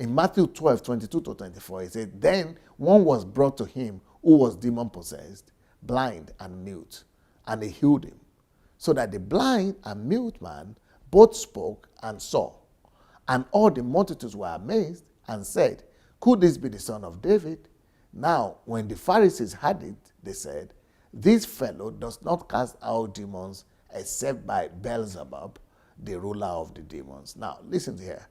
In Matthew 12:22-24, it says, then one was brought to him who was demon-possessed, blind and mute, and he healed him, so that the blind and mute man both spoke and saw. And all the multitudes were amazed and said, could this be the son of David? Now, when the Pharisees heard it, they said, this fellow does not cast out demons except by Beelzebub, the ruler of the demons. Now, listen here.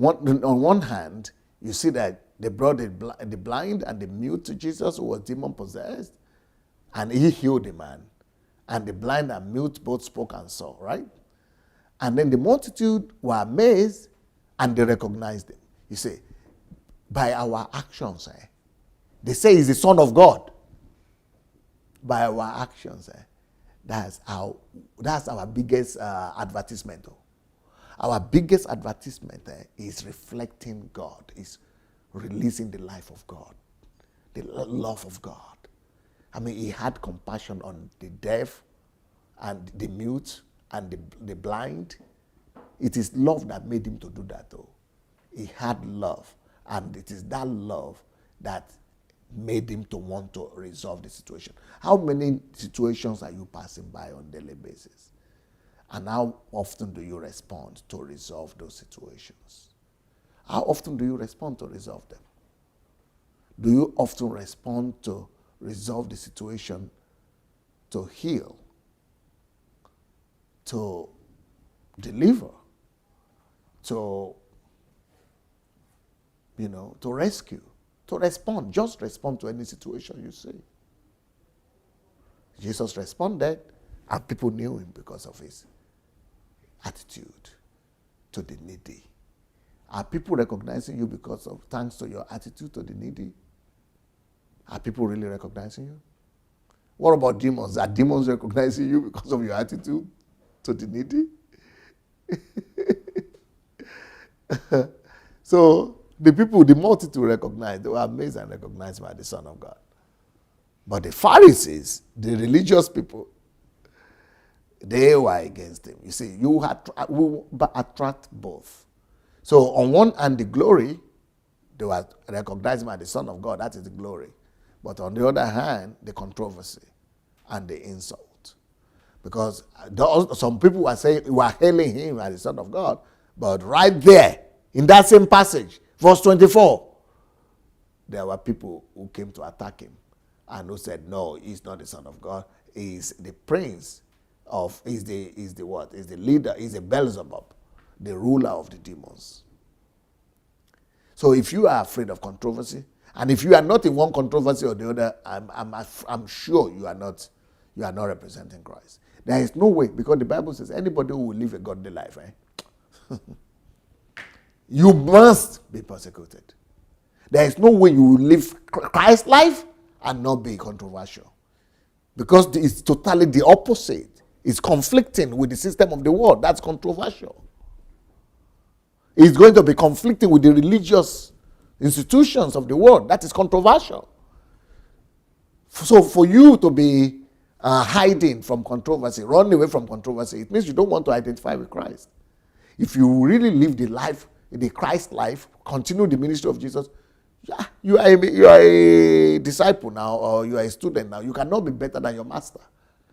On one hand, you see that they brought the blind and the mute to Jesus who was demon-possessed, and he healed the man. And the blind and mute both spoke and saw, right? And then the multitude were amazed and they recognized him. You see, by our actions, they say he's the Son of God. By our actions, that's our biggest advertisement. Our biggest advertisement is reflecting God, is releasing the life of God, the love of God. I mean, he had compassion on the deaf and the mute and the blind. It is love that made him to do that, though. He had love, and it is that love that made him to want to resolve the situation. How many situations are you passing by on a daily basis? And how often do you respond to resolve those situations? How often do you respond to resolve them? Do you often respond to resolve the situation, to heal, to deliver, to rescue, to respond? Just respond to any situation you see. Jesus responded, and people knew him because of his attitude to the needy. Are people recognizing you thanks to your attitude to the needy? Are people really recognizing you? What about demons? Are demons recognizing you because of your attitude to the needy? So the multitude recognized, they were amazed and recognized by the Son of God. But the Pharisees, the religious people, they were against him. You see, you will attract both. So on one hand, the glory, they were recognized by the Son of God, that is the glory. But on the other hand, the controversy and the insult. Because some people were saying, were hailing him as the Son of God, but right there, in that same passage, verse 24, there were people who came to attack him and who said, no, he's not the Son of God. He's the prince of, he's the what? He's the leader, he's the Beelzebub, the ruler of the demons. So if you are afraid of controversy, and if you are not in one controversy or the other, I'm sure you are not representing Christ. There is no way, because the Bible says anybody who will live a godly life, you must be persecuted. There is no way you will live Christ's life and not be controversial. Because it's totally the opposite. It's conflicting with the system of the world. That's controversial. It's going to be conflicting with the religious institutions of the world. That is controversial. So for you to be hiding from controversy, running away from controversy, it means you don't want to identify with Christ. If you really live the life, the Christ life, continue the ministry of Jesus, you are a disciple now, or you are a student now. You cannot be better than your master.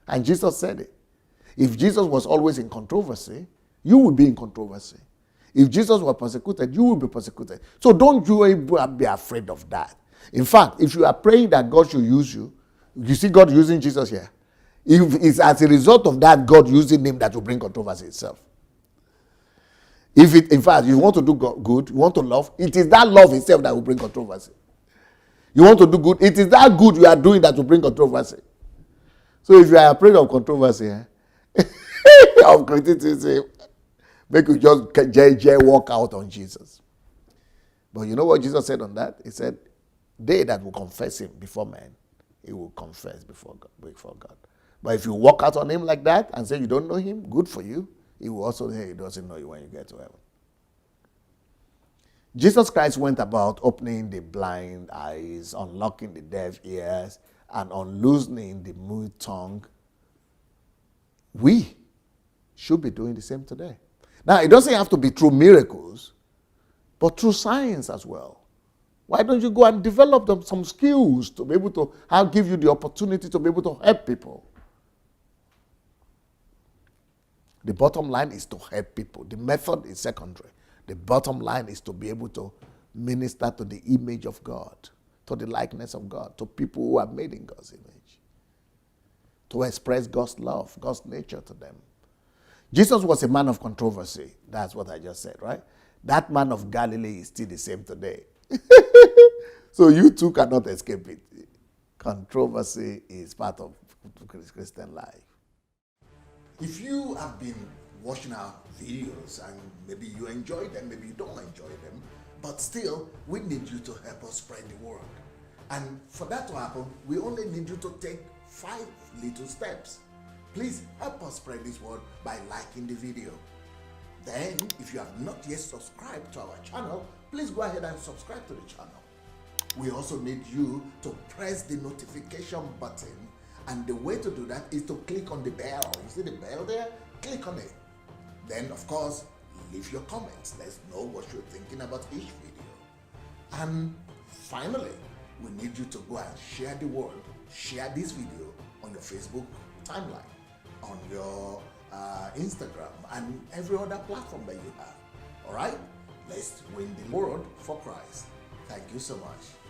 And Jesus said it. If Jesus was always in controversy, you will be in controversy. If Jesus was persecuted, you will be persecuted. So don't you be afraid of that. In fact, if you are praying that God should use you, you see God using Jesus here. If it's as a result of that God using him that will bring controversy itself. In fact, you want to do good, you want to love, it is that love itself that will bring controversy. You want to do good, it is that good you are doing that will bring controversy. So if you are afraid of controversy, of criticism, make you just walk out on Jesus. But you know what Jesus said on that? He said, they that will confess him before men, he will confess before God. But if you walk out on him like that and say you don't know him, good for you. He will also say he doesn't know you when you get to heaven. Jesus Christ went about opening the blind eyes, unlocking the deaf ears, and unloosening the mute tongue. We should be doing the same today. Now, it doesn't have to be through miracles. but through science as well. Why don't you go and develop some skills to be able to give you the opportunity to be able to help people? The bottom line is to help people. The method is secondary. The bottom line is to be able to minister to the image of God, to the likeness of God, to people who are made in God's image, to express God's love, God's nature to them. Jesus was a man of controversy. That's what I just said, right? That man of Galilee is still the same today. So you too cannot escape it. Controversy is part of Christian life. If you have been watching our videos and maybe you enjoy them, maybe you don't enjoy them, but still, we need you to help us spread the word. And for that to happen, we only need you to take 5 little steps. Please help us spread this word by liking the video. Then, if you have not yet subscribed to our channel, please go ahead and subscribe to the channel. We also need you to press the notification button, and the way to do that is to click on the bell. You see the bell there? Click on it. Then, of course, leave your comments. Let's know what you're thinking about each video. And finally, we need you to go and share the word. Share this video on your Facebook timeline, on your Instagram, and every other platform that you have. All right? Let's win the world for Christ. Thank you so much.